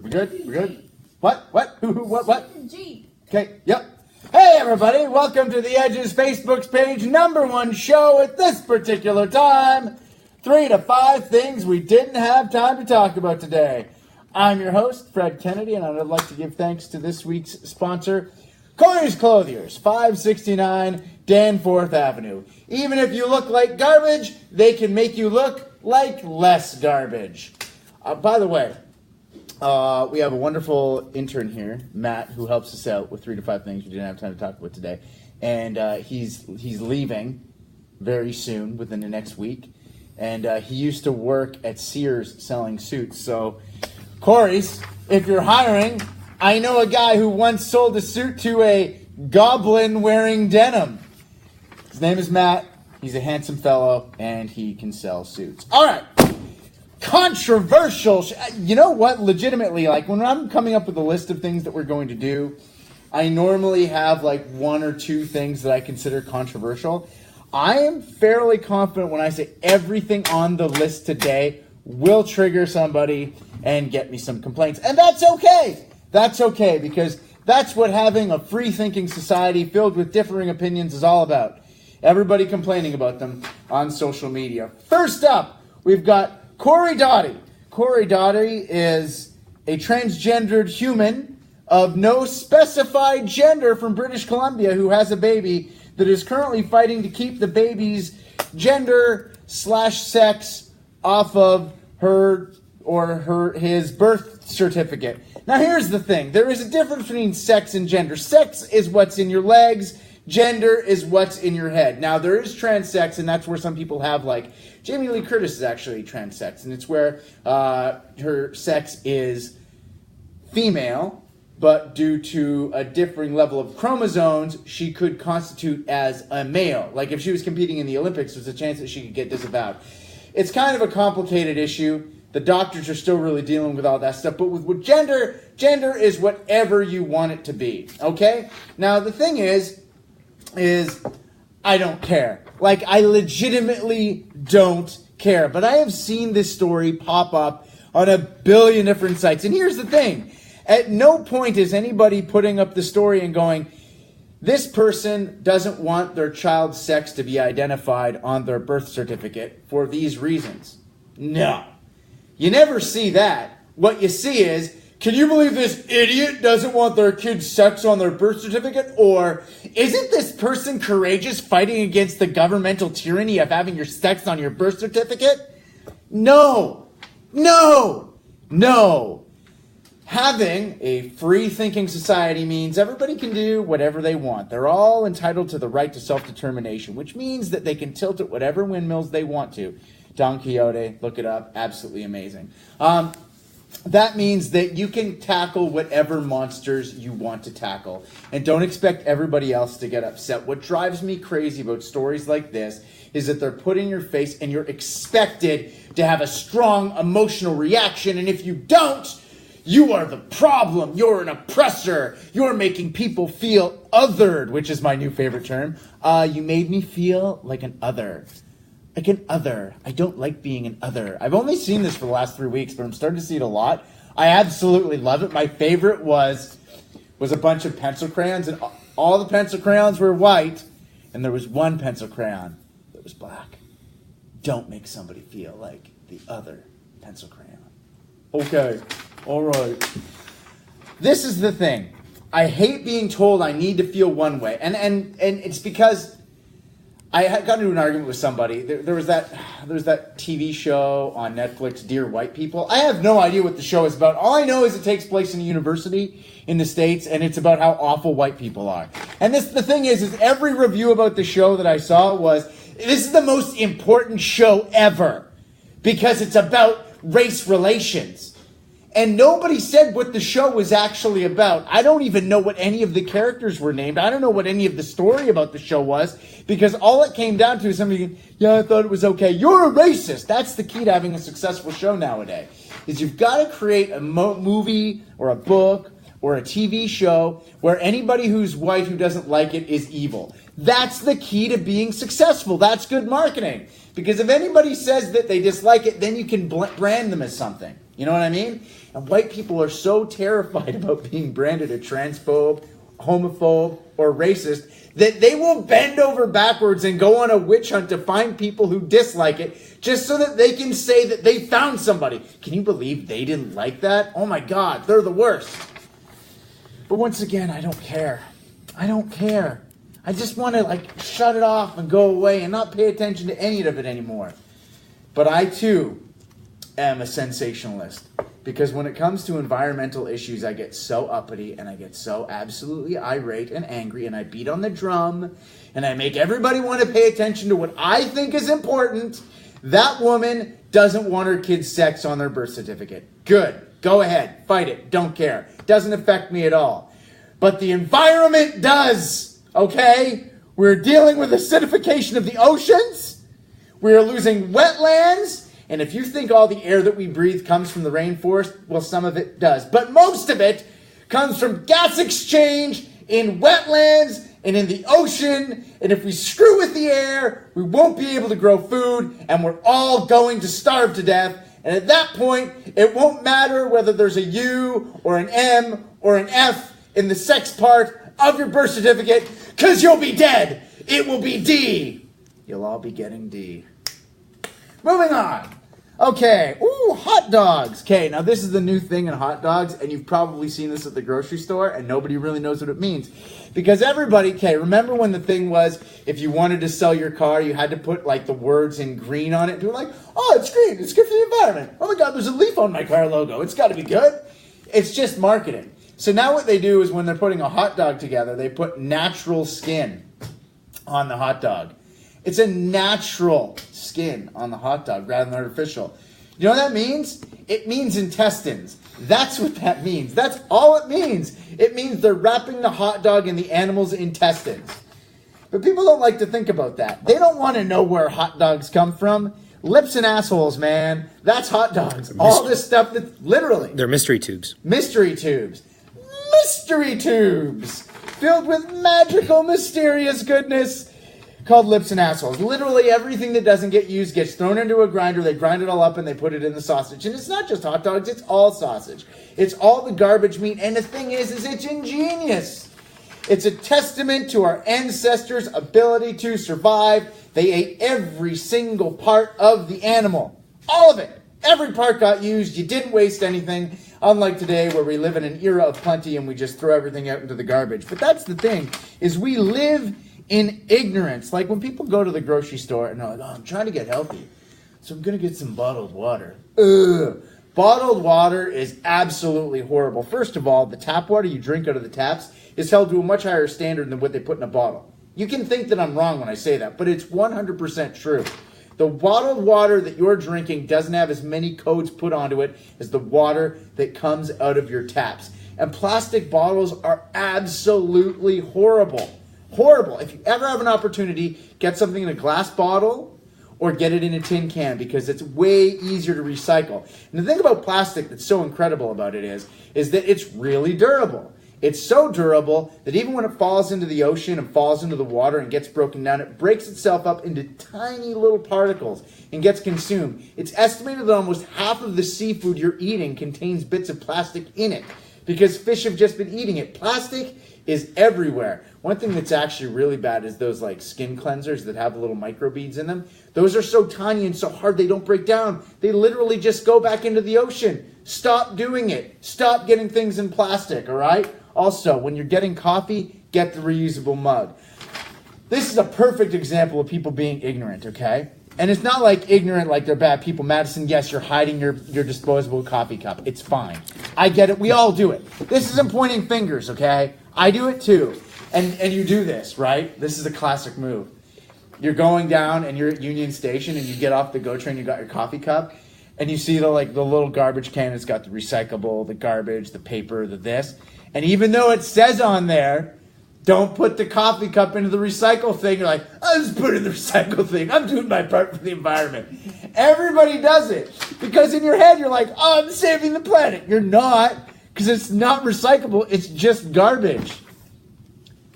We're good? We're good? What? What? G. Okay, yep. Hey everybody, welcome to The Edge's Facebook's page #1 show at this particular time. 3 to 5 things we didn't have time to talk about today. I'm your host, Fred Kennedy, and I'd like to give thanks to this week's sponsor, Corey's Clothiers, 569 Danforth Avenue. Even if you look like garbage, they can make you look like less garbage. By the way, we have a wonderful intern here, Matt, who helps us out with 3 to 5 things we didn't have time to talk about today. And he's leaving very soon, within the next week. And he used to work at Sears selling suits. So, Corey's, if you're hiring, I know a guy who once sold a suit to a goblin wearing denim. His name is Matt. He's a handsome fellow, and he can sell suits. All right. Controversial. You know what? Legitimately, like when I'm coming up with a list of things that we're going to do, I normally have like 1 or 2 things that I consider controversial. I am fairly confident when I say everything on the list today will trigger somebody and get me some complaints. And that's okay. That's okay, because that's what having a free-thinking society filled with differing opinions is all about. Everybody complaining about them on social media. First up, we've got Corey Doughty. Corey Doughty is a transgendered human of no specified gender from British Columbia who has a baby that is currently fighting to keep the baby's gender/sex off of his birth certificate. Now here's the thing. There is a difference between sex and gender. Sex is what's in your legs. Gender is what's in your head. Now there is trans-sex, and that's where some people have, like, Jamie Lee Curtis is actually trans-sex, and it's where her sex is female, but due to a differing level of chromosomes, she could constitute as a male. Like if she was competing in the Olympics, there's a chance that she could get disavowed. It's kind of a complicated issue. The doctors are still really dealing with all that stuff. But with gender is whatever you want it to be. Okay? Now, the thing is I don't care. Like, I legitimately don't care. But I have seen this story pop up on a billion different sites. And here's the thing. At no point is anybody putting up the story and going, this person doesn't want their child's sex to be identified on their birth certificate for these reasons. No. You never see that. What you see is, can you believe this idiot doesn't want their kid's sex on their birth certificate? Or, isn't this person courageous fighting against the governmental tyranny of having your sex on your birth certificate? No. Having a free-thinking society means everybody can do whatever they want. They're all entitled to the right to self-determination, which means that they can tilt at whatever windmills they want to. Don Quixote, look it up, absolutely amazing. That means that you can tackle whatever monsters you want to tackle. And don't expect everybody else to get upset. What drives me crazy about stories like this is that they're put in your face and you're expected to have a strong emotional reaction. And if you don't, you are the problem. You're an oppressor. You're making people feel othered, which is my new favorite term. You made me feel like an other. Like an other. I don't like being an other. I've only seen this for the last 3 weeks, but I'm starting to see it a lot. I absolutely love it. My favorite was a bunch of pencil crayons, and all the pencil crayons were white, and there was one pencil crayon that was black. Don't make somebody feel like the other pencil crayon. Okay. All right. This is the thing. I hate being told I need to feel one way. And it's because I had got into an argument with somebody. There was that TV show on Netflix, Dear White People. I have no idea what the show is about. All I know is it takes place in a university in the States, and it's about how awful white people are. And the thing is every review about the show that I saw was, this is the most important show ever because it's about race relations. And nobody said what the show was actually about. I don't even know what any of the characters were named. I don't know what any of the story about the show was, because all it came down to is somebody going, yeah, I thought it was okay. You're a racist. That's the key to having a successful show nowadays, is you've got to create a movie or a book or a TV show where anybody who's white who doesn't like it is evil. That's the key to being successful. That's good marketing. Because if anybody says that they dislike it, then you can brand them as something. You know what I mean? And white people are so terrified about being branded a transphobe, homophobe, or racist that they will bend over backwards and go on a witch hunt to find people who dislike it just so that they can say that they found somebody. Can you believe they didn't like that? Oh my God, they're the worst. But once again, I don't care. I don't care. I just want to shut it off and go away and not pay attention to any of it anymore. But I too am a sensationalist. Because when it comes to environmental issues, I get so uppity and I get so absolutely irate and angry and I beat on the drum and I make everybody want to pay attention to what I think is important. That woman doesn't want her kid's sex on their birth certificate. Good. Go ahead. Fight it. Don't care. Doesn't affect me at all. But the environment does. Okay? We're dealing with acidification of the oceans. We're losing wetlands. And if you think all the air that we breathe comes from the rainforest, well, some of it does. But most of it comes from gas exchange in wetlands and in the ocean. And if we screw with the air, we won't be able to grow food, and we're all going to starve to death. And at that point, it won't matter whether there's a U or an M or an F in the sex part of your birth certificate, because you'll be dead. It will be D. You'll all be getting D. Moving on. Okay, hot dogs. Okay, now this is the new thing in hot dogs, and you've probably seen this at the grocery store, and nobody really knows what it means. Because everybody, remember when the thing was, if you wanted to sell your car, you had to put the words in green on it? People were like, oh, it's green, it's good for the environment. Oh my God, there's a leaf on my car logo. It's got to be good. It's just marketing. So now what they do is when they're putting a hot dog together, they put natural skin on the hot dog. It's a natural skin on the hot dog rather than artificial. You know what that means? It means intestines. That's what that means. That's all it means. It means they're wrapping the hot dog in the animal's intestines. But people don't like to think about that. They don't want to know where hot dogs come from. Lips and assholes, man. That's hot dogs. All this stuff that literally... They're mystery tubes. Mystery tubes. Mystery tubes. Filled with magical, mysterious goodness. Called lips and assholes. Literally everything that doesn't get used gets thrown into a grinder. They grind it all up and they put it in the sausage. And it's not just hot dogs, it's all sausage. It's all the garbage meat. And the thing is it's ingenious. It's a testament to our ancestors' ability to survive. They ate every single part of the animal. All of it. Every part got used. You didn't waste anything. Unlike today where we live in an era of plenty and we just throw everything out into the garbage. But that's the thing, is we live in ignorance. Like when people go to the grocery store and they're like, oh, I'm trying to get healthy, so I'm going to get some bottled water. Ugh. Bottled water is absolutely horrible. First of all, the tap water you drink out of the taps is held to a much higher standard than what they put in a bottle. You can think that I'm wrong when I say that, but it's 100% true. The bottled water that you're drinking doesn't have as many codes put onto it as the water that comes out of your taps. And plastic bottles are absolutely horrible. Horrible. If you ever have an opportunity, get something in a glass bottle or get it in a tin can because it's way easier to recycle. And the thing about plastic that's so incredible about it is that it's really durable. It's so durable that even when it falls into the ocean and falls into the water and gets broken down, it breaks itself up into tiny little particles and gets consumed. It's estimated that almost half of the seafood you're eating contains bits of plastic in it because fish have just been eating it. Plastic is everywhere. One thing that's actually really bad is those skin cleansers that have little microbeads in them. Those are so tiny and so hard they don't break down. They literally just go back into the ocean. Stop doing it. Stop getting things in plastic, all right? Also, when you're getting coffee, get the reusable mug. This is a perfect example of people being ignorant, okay? And it's not ignorant like they're bad people. Madison, yes, you're hiding your disposable coffee cup. It's fine. I get it. We all do it. This isn't pointing fingers, okay? I do it too. And you do this, right? This is a classic move. You're going down and you're at Union Station and you get off the GO train, you got your coffee cup, and you see the little garbage can that's got the recyclable, the garbage, the paper, the this. And even though it says on there, don't put the coffee cup into the recycle thing, you're like, I'll just put it in the recycle thing. I'm doing my part for the environment. Everybody does it. Because in your head, you're like, oh, I'm saving the planet. You're not, because it's not recyclable. It's just garbage.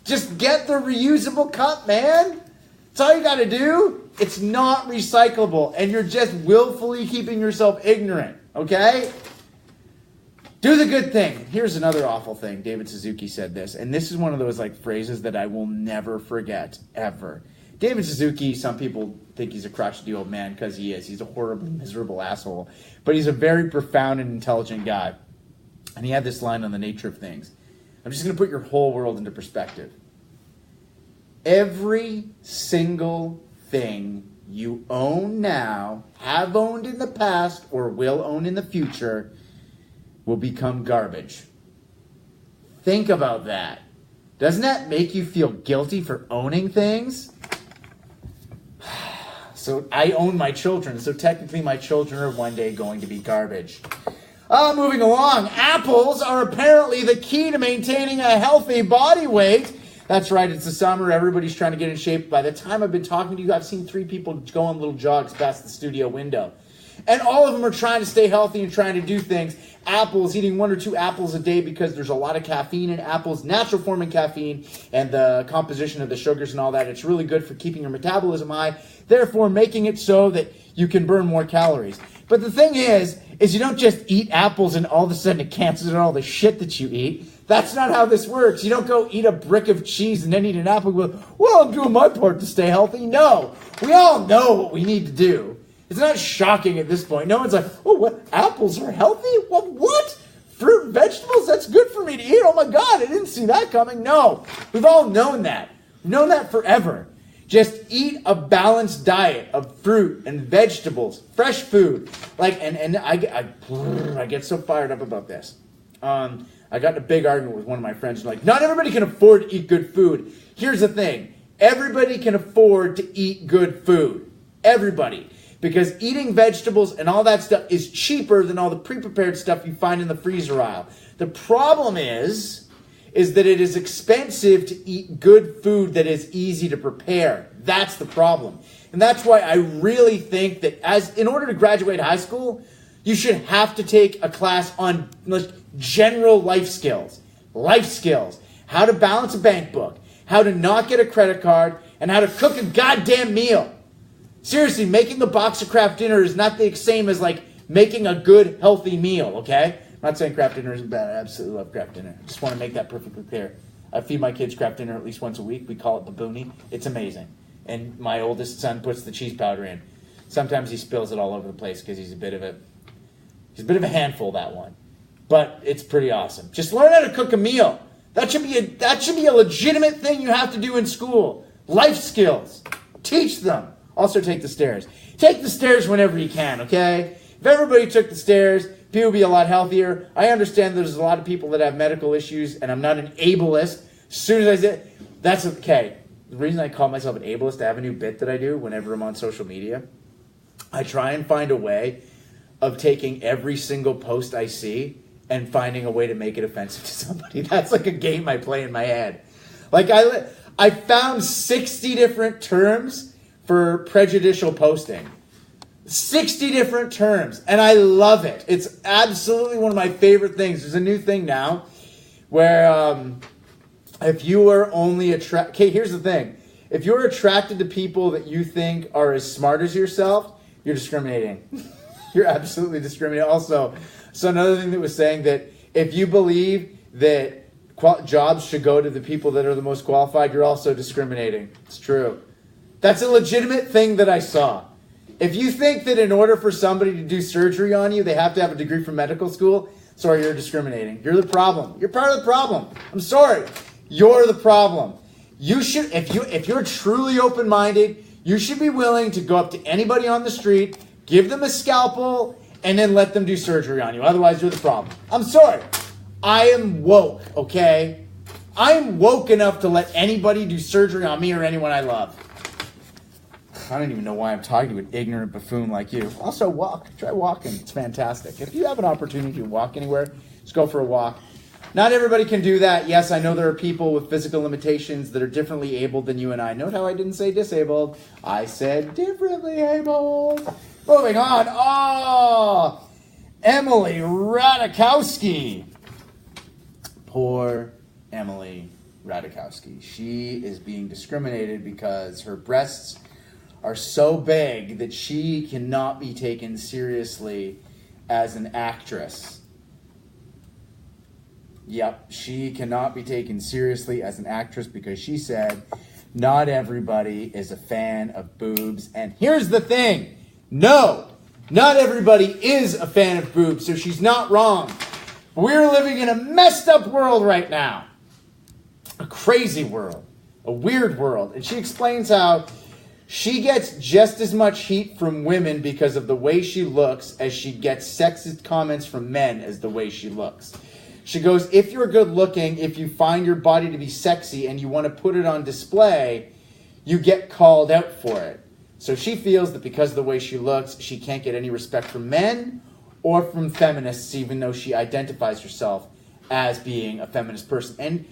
Just get the reusable cup, man. That's all you got to do. It's not recyclable, and you're just willfully keeping yourself ignorant, okay? Do the good thing. Here's another awful thing. David Suzuki said this, and this is one of those like phrases that I will never forget, ever. David Suzuki, some people think he's a crotchety old man because he is. He's a horribly miserable asshole. But he's a very profound and intelligent guy. And he had this line on the nature of things. I'm just going to put your whole world into perspective. Every single thing you own now, have owned in the past, or will own in the future will become garbage. Think about that. Doesn't that make you feel guilty for owning things? So I own my children, so technically my children are one day going to be garbage. Moving along, apples are apparently the key to maintaining a healthy body weight. That's right, it's the summer, everybody's trying to get in shape. By the time I've been talking to you, I've seen 3 people go on little jogs past the studio window. And all of them are trying to stay healthy and trying to do things. Apples, eating 1 or 2 apples a day because there's a lot of caffeine in apples, natural forming caffeine, and the composition of the sugars and all that. It's really good for keeping your metabolism high, therefore making it so that you can burn more calories. But the thing is you don't just eat apples and all of a sudden it cancels out all the shit that you eat. That's not how this works. You don't go eat a brick of cheese and then eat an apple and go, well, I'm doing my part to stay healthy. No, we all know what we need to do. It's not shocking at this point. No one's like, oh, what? Apples are healthy? What? Fruit and vegetables? That's good for me to eat. Oh my God, I didn't see that coming. No, we've all known that. We've known that forever. Just eat a balanced diet of fruit and vegetables, fresh food. And I get so fired up about this. I got in a big argument with one of my friends. Like, not everybody can afford to eat good food. Here's the thing. Everybody can afford to eat good food. Everybody. Because eating vegetables and all that stuff is cheaper than all the pre-prepared stuff you find in the freezer aisle. The problem is that it is expensive to eat good food that is easy to prepare. That's the problem. And that's why I really think that in order to graduate high school, you should have to take a class on general life skills. Life skills. How to balance a bank book. How to not get a credit card. And how to cook a goddamn meal. Seriously, making a box of Kraft dinner is not the same as like making a good, healthy meal, okay? I'm not saying Kraft dinner isn't bad. I absolutely love Kraft dinner. I just want to make that perfectly clear. I feed my kids Kraft dinner at least once a week. We call it baboonie. It's amazing. And my oldest son puts the cheese powder in. Sometimes he spills it all over the place because he's a bit of a handful, that one. But it's pretty awesome. Just learn how to cook a meal. That should be a legitimate thing you have to do in school. Life skills. Teach them. Also take the stairs. Take the stairs whenever you can, okay? If everybody took the stairs, people would be a lot healthier. I understand there's a lot of people that have medical issues, and I'm not an ableist. As soon as I said, that's okay. The reason I call myself an ableist, I have a new bit that I do whenever I'm on social media. I try and find a way of taking every single post I see and finding a way to make it offensive to somebody. That's like a game I play in my head. Like I found 60 different terms for prejudicial posting. 60 different terms. And I love it. It's absolutely one of my favorite things. There's a new thing now where if you are only okay, here's the thing. If you're attracted to people that you think are as smart as yourself, you're discriminating. You're absolutely discriminating. Also, so another thing that was saying that if you believe that jobs should go to the people that are the most qualified, you're also discriminating. It's true. That's a legitimate thing that I saw. If you think that in order for somebody to do surgery on you, they have to have a degree from medical school, sorry, you're discriminating. You're the problem. You're part of the problem. I'm sorry. You're the problem. You should, if you're truly open-minded, you should be willing to go up to anybody on the street, give them a scalpel, and then let them do surgery on you. Otherwise, you're the problem. I'm sorry. I am woke, okay? I'm woke enough to let anybody do surgery on me or anyone I love. I don't even know why I'm talking to an ignorant buffoon like you. Also, walk. Try walking. It's fantastic. If you have an opportunity to walk anywhere, just go for a walk. Not everybody can do that. Yes, I know there are people with physical limitations that are differently abled than you and I. Note how I didn't say disabled. I said differently abled. Moving on. Oh, Emily Radikowski. Poor Emily Radikowski. She is being discriminated because her breasts are so big that she cannot be taken seriously as an actress. Yep, she cannot be taken seriously as an actress because she said not everybody is a fan of boobs. And here's the thing. No, not everybody is a fan of boobs, so she's not wrong. We're living in a messed up world right now. A crazy world. A weird world. And she explains how she gets just as much heat from women because of the way she looks as she gets sexist comments from men as the way she looks. She goes, if you're good looking, if you find your body to be sexy and you want to put it on display, you get called out for it. So she feels that because of the way she looks, she can't get any respect from men or from feminists, even though she identifies herself as being a feminist person. And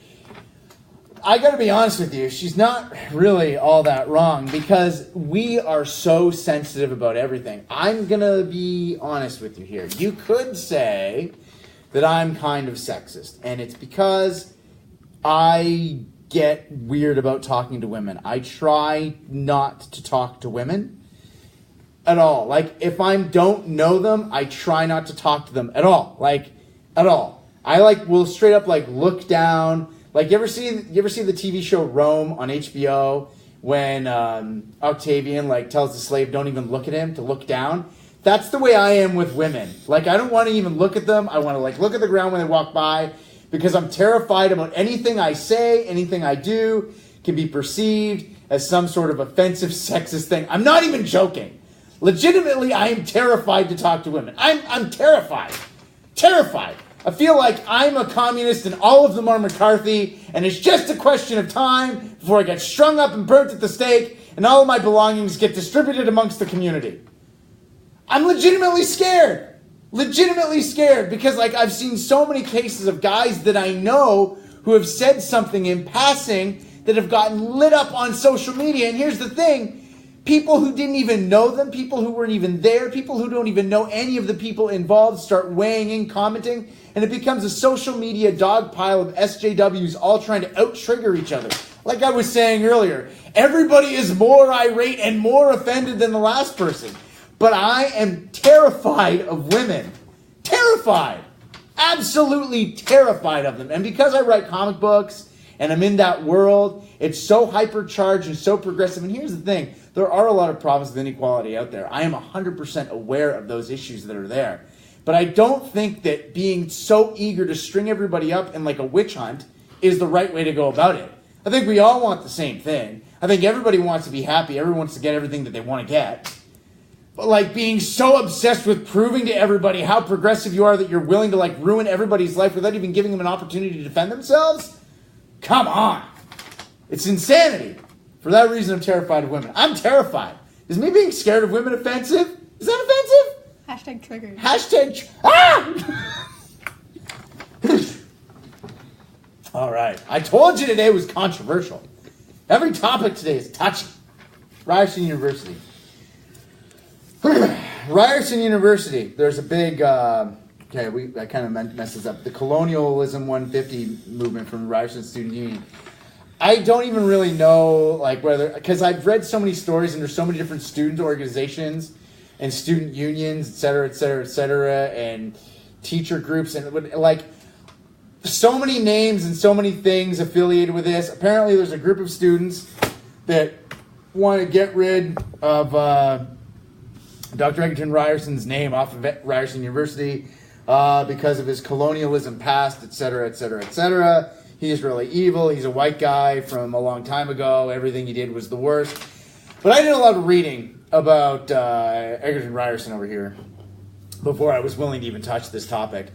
I got to be honest with you, she's not really all that wrong because we are so sensitive about everything. I'm going to be honest with you here. You could say that I'm kind of sexist, and it's because I get weird about talking to women. I try not to talk to women at all. Like, if I don't know them, I try not to talk to them at all. Like, at all. I will straight up look down. Like, you ever see the TV show Rome on HBO when Octavian tells the slave don't even look at him, to look down? That's the way I am with women. I don't want to even look at them. I want to look at the ground when they walk by because I'm terrified about anything I say, anything I do can be perceived as some sort of offensive sexist thing. I'm not even joking. Legitimately, I am terrified to talk to women. I'm terrified. Terrified. I feel like I'm a communist and all of them are McCarthy, and it's just a question of time before I get strung up and burnt at the stake and all of my belongings get distributed amongst the community. I'm legitimately scared. Legitimately scared because I've seen so many cases of guys that I know who have said something in passing that have gotten lit up on social media. And here's the thing. People who didn't even know them, people who weren't even there, people who don't even know any of the people involved start weighing in, commenting, and it becomes a social media dog pile of SJWs all trying to out-trigger each other. Like I was saying earlier, everybody is more irate and more offended than the last person. But I am terrified of women. Terrified. Absolutely terrified of them. And because I write comic books and I'm in that world, it's so hypercharged and so progressive. And here's the thing. There are a lot of problems with inequality out there. I am 100% aware of those issues that are there. But I don't think that being so eager to string everybody up in a witch hunt is the right way to go about it. I think we all want the same thing. I think everybody wants to be happy. Everyone wants to get everything that they want to get. But being so obsessed with proving to everybody how progressive you are that you're willing to ruin everybody's life without even giving them an opportunity to defend themselves? Come on. It's insanity. For that reason, I'm terrified of women. I'm terrified. Is me being scared of women offensive? Is that offensive? #triggered. All right. I told you today was controversial. Every topic today is touchy. Ryerson University. Ryerson University. There's a big, I kind of messed this up. The Colonialism 150 movement from Ryerson Student Union. I don't even really know, whether, because I've read so many stories and there's so many different student organizations and student unions, et cetera, et cetera, et cetera, and teacher groups, and so many names and so many things affiliated with this. Apparently there's a group of students that want to get rid of Dr. Egerton Ryerson's name off of Ryerson University because of his colonialism past, et cetera, et cetera, et cetera. He is really evil. He's a white guy from a long time ago. Everything he did was the worst. But I did a lot of reading about Egerton Ryerson over here before I was willing to even touch this topic.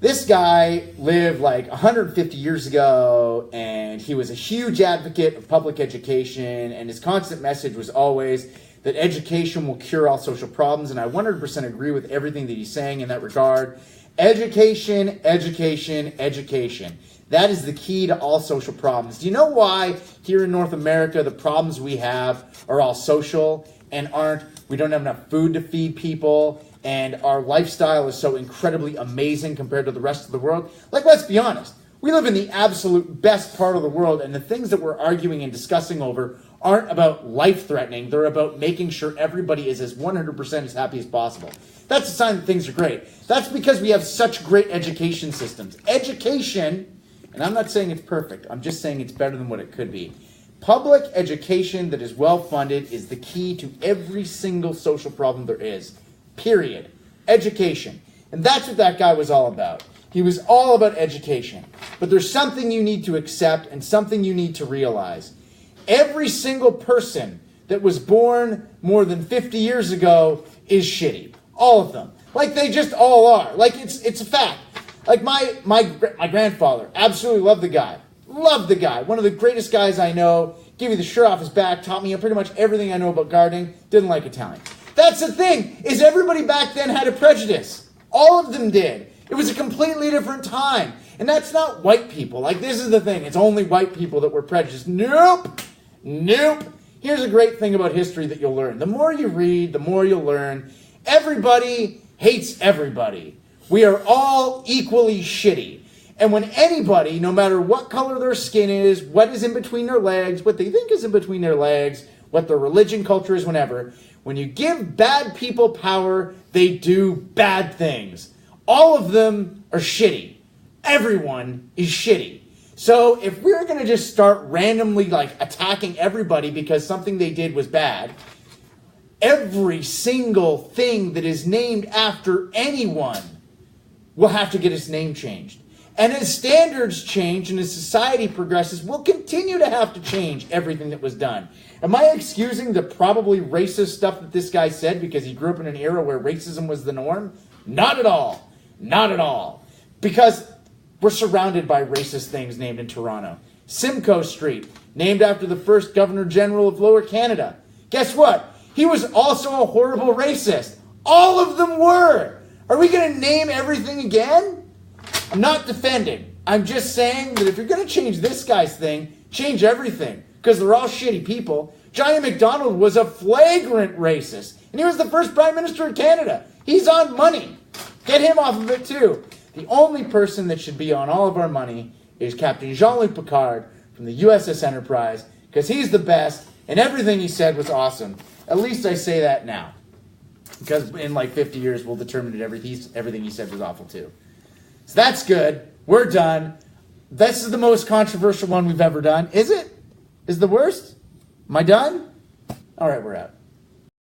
This guy lived 150 years ago, and he was a huge advocate of public education, and his constant message was always that education will cure all social problems, and I 100% agree with everything that he's saying in that regard. Education, education, education. That is the key to all social problems. Do you know why here in North America the problems we have are all social and we don't have enough food to feed people, and our lifestyle is so incredibly amazing compared to the rest of the world? Let's be honest. We live in the absolute best part of the world, and the things that we're arguing and discussing over aren't about life-threatening. They're about making sure everybody is as 100% as happy as possible. That's a sign that things are great. That's because we have such great education systems. Education, and I'm not saying it's perfect. I'm just saying it's better than what it could be. Public education that is well-funded is the key to every single social problem there is. Period. Education. And that's what that guy was all about. He was all about education. But there's something you need to accept and something you need to realize. Every single person that was born more than 50 years ago is shitty. All of them. Like, they just all are. Like, it's a fact. Like, my grandfather, absolutely loved the guy. Loved the guy. One of the greatest guys I know. Gave me the shirt off his back. Taught me pretty much everything I know about gardening. Didn't like Italian. That's the thing, is everybody back then had a prejudice. All of them did. It was a completely different time. And that's not white people. Like, this is the thing. It's only white people that were prejudiced. Nope. Nope. Here's a great thing about history that you'll learn. The more you read, the more you'll learn. Everybody hates everybody. We are all equally shitty. And when anybody, no matter what color their skin is, what is in between their legs, what they think is in between their legs, what their religion, culture is, whatever, when you give bad people power, they do bad things. All of them are shitty. Everyone is shitty. So if we're going to just start randomly attacking everybody because something they did was bad, every single thing that is named after anyone will have to get its name changed. And as standards change and as society progresses, we'll continue to have to change everything that was done. Am I excusing the probably racist stuff that this guy said because he grew up in an era where racism was the norm? Not at all. Not at all. Because we're surrounded by racist things named in Toronto. Simcoe Street, named after the first Governor General of Lower Canada. Guess what? He was also a horrible racist. All of them were. Are we going to name everything again? I'm not defending. I'm just saying that if you're going to change this guy's thing, change everything. Because they're all shitty people. Johnny MacDonald was a flagrant racist. And he was the first Prime Minister of Canada. He's on money. Get him off of it too. The only person that should be on all of our money is Captain Jean-Luc Picard from the USS Enterprise. Because he's the best. And everything he said was awesome. At least I say that now. Because in 50 years we'll determine that everything he said was awful too. So that's good. We're done. This is the most controversial one we've ever done. Is it? Is the worst? Am I done? All right, we're out.